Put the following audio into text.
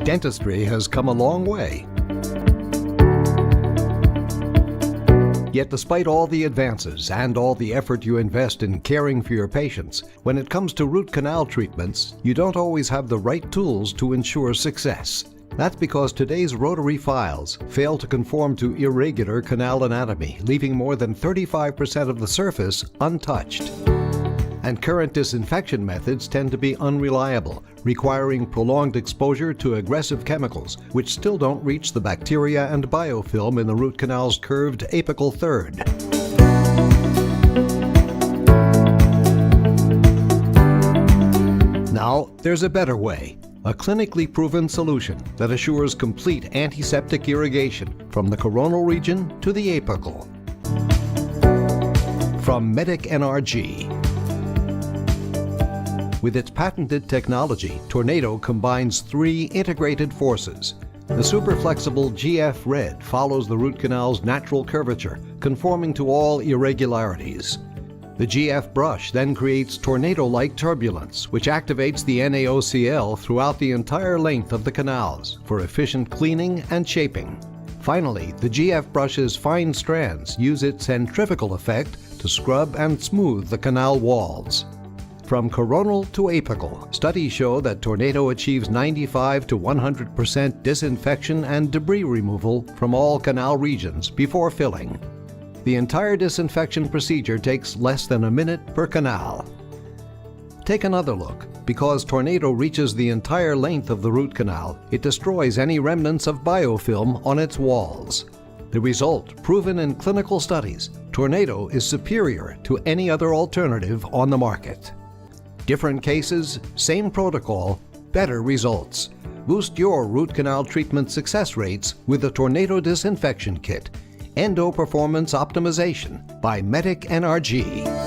Dentistry has come a long way. Yet despite all the advances and all the effort you invest in caring for your patients, when it comes to root canal treatments, you don't always have the right tools to ensure success. That's because today's rotary files fail to conform to irregular canal anatomy, leaving more than 35% of the surface untouched. And current disinfection methods tend to be unreliable, requiring prolonged exposure to aggressive chemicals, which still don't reach the bacteria and biofilm in the root canal's curved apical third. Now, there's a better way. A clinically proven solution that assures complete antiseptic irrigation from the coronal region to the apical. From MedicNRG. With its patented technology, Tornado combines three integrated forces. The super flexible GF Red follows the root canal's natural curvature, conforming to all irregularities. The GF brush then creates tornado-like turbulence, which activates the NaOCl throughout the entire length of the canals for efficient cleaning and shaping. Finally, the GF brush's fine strands use its centrifugal effect to scrub and smooth the canal walls. From coronal to apical, studies show that Tornado achieves 95 to 100% disinfection and debris removal from all canal regions before filling. The entire disinfection procedure takes less than a minute per canal. Take another look. Because Tornado reaches the entire length of the root canal, it destroys any remnants of biofilm on its walls. The result, proven in clinical studies, Tornado is superior to any other alternative on the market. Different cases, same protocol, better results. Boost your root canal treatment success rates with the Tornado Disinfection Kit, Endo Performance Optimization by MedicNRG.